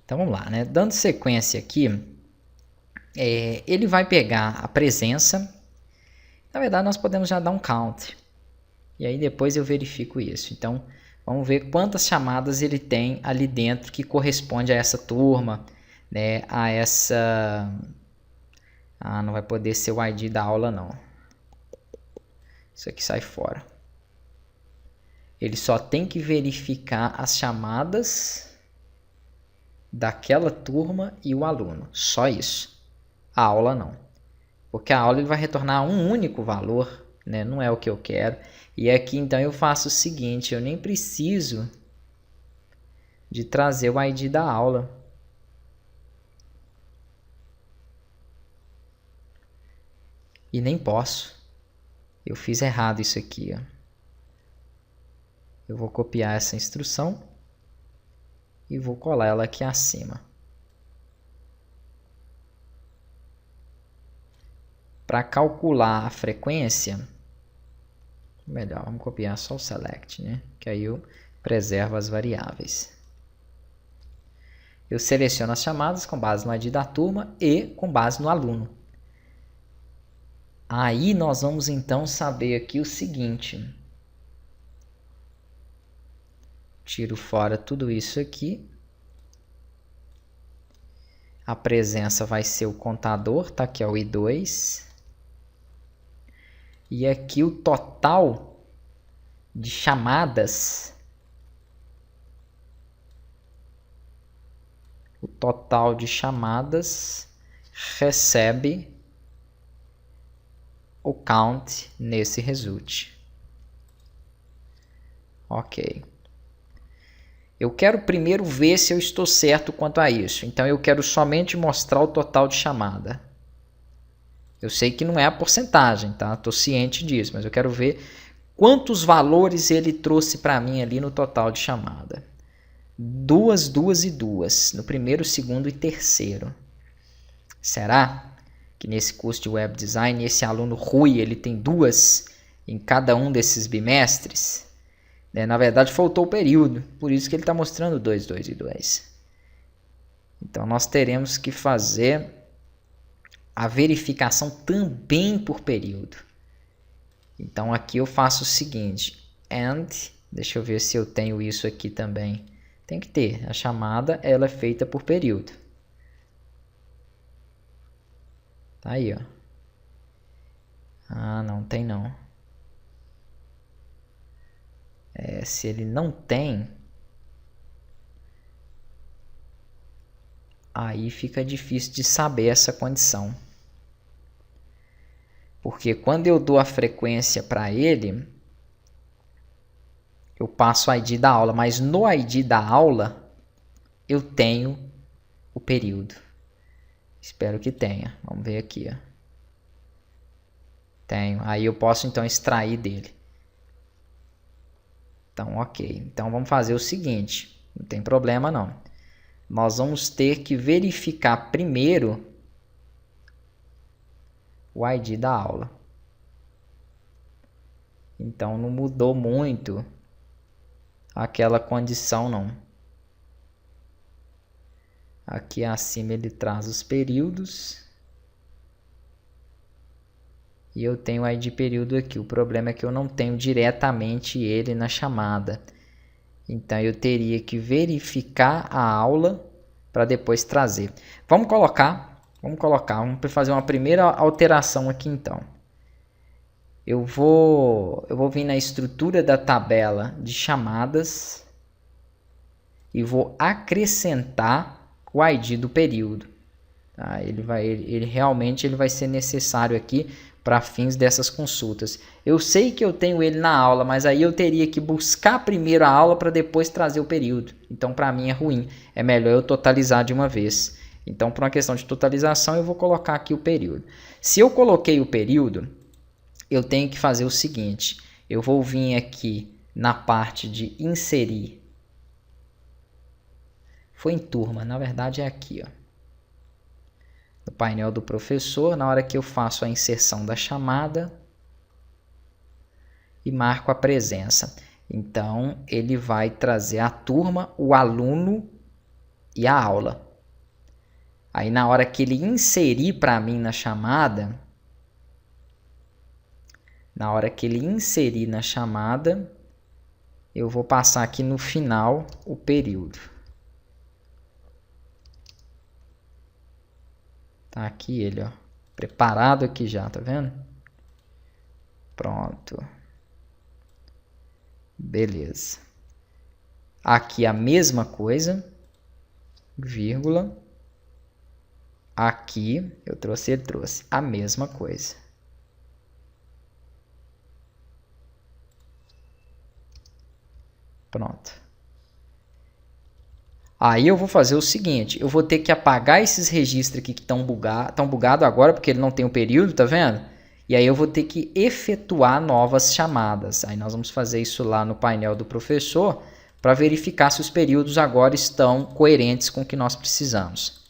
Então vamos lá, né? Dando sequência aqui, ele vai pegar a presença. Na verdade, nós podemos já dar um count. E aí depois eu verifico isso. Então, vamos ver quantas chamadas ele tem ali dentro que corresponde a essa turma, né? A essa... Ah, não vai poder ser o ID da aula, não. Isso aqui sai fora. Ele só tem que verificar as chamadas daquela turma e o aluno. Só isso. A aula não. Porque a aula ele vai retornar um único valor, né? Não é o que eu quero. E aqui então eu faço o seguinte, eu nem preciso de trazer o ID da aula. E nem posso. Eu fiz errado isso aqui, ó. Eu vou copiar essa instrução e vou colar ela aqui acima. Para calcular a frequência, melhor, vamos copiar só o select, né? Que aí eu preservo as variáveis. Eu seleciono as chamadas com base no ID da turma e com base no aluno. Aí nós vamos então saber aqui o seguinte. Tiro fora tudo isso aqui. A presença vai ser o contador, tá? Que é o I2. E aqui o total de chamadas. O total de chamadas recebe o count nesse result. Ok. Eu quero primeiro ver se eu estou certo quanto a isso. Então eu quero somente mostrar o total de chamada. Eu sei que não é a porcentagem, tá? Estou ciente disso, mas eu quero ver quantos valores ele trouxe para mim ali no total de chamada. 2, 2 e 2, no primeiro, segundo e terceiro. Será que nesse curso de Web Design, esse aluno Rui, ele tem 2 em cada um desses bimestres? Na verdade, faltou o período, por isso que ele está mostrando 2, 2 e 2. Então, nós teremos que fazer a verificação também por período. Então, aqui eu faço o seguinte, and, deixa eu ver se eu tenho isso aqui também. Tem que ter, a chamada ela é feita por período. Tá aí, ó. Ah, não tem não. Se ele não tem, aí fica difícil de saber essa condição. Porque quando eu dou a frequência para ele, eu passo o ID da aula, mas no ID da aula eu tenho o período. Espero que tenha. Vamos ver aqui, ó. Tenho. Aí eu posso então extrair dele. Então, ok. Então vamos fazer o seguinte. Não tem problema não. Nós vamos ter que verificar primeiro o ID da aula. Então não mudou muito aquela condição não. Aqui acima ele traz os períodos. E eu tenho o ID período aqui. O problema é que eu não tenho diretamente ele na chamada. Então eu teria que verificar a aula para depois trazer. Vamos fazer uma primeira alteração aqui então. Eu vou vir na estrutura da tabela de chamadas e vou acrescentar o ID do período. Tá? Ele realmente vai ser necessário aqui para fins dessas consultas. Eu sei que eu tenho ele na aula, mas aí eu teria que buscar primeiro a aula para depois trazer o período. Então, para mim é ruim. É melhor eu totalizar de uma vez. Então, por uma questão de totalização, eu vou colocar aqui o período. Se eu coloquei o período, eu tenho que fazer o seguinte. Eu vou vir aqui na parte de inserir. Foi em turma, na verdade é aqui, ó. No painel do professor, na hora que eu faço a inserção da chamada e marco a presença. Então, ele vai trazer a turma, o aluno e a aula. Aí na hora que ele inserir para mim na chamada, eu vou passar aqui no final o período. Tá aqui ele, ó, preparado aqui já, tá vendo? Pronto. Beleza. Aqui a mesma coisa, vírgula. Aqui eu trouxe, ele trouxe a mesma coisa. Pronto. Aí eu vou fazer o seguinte, eu vou ter que apagar esses registros aqui que estão bugados agora, porque ele não tem o período, tá vendo? E aí eu vou ter que efetuar novas chamadas. Aí nós vamos fazer isso lá no painel do professor, para verificar se os períodos agora estão coerentes com o que nós precisamos.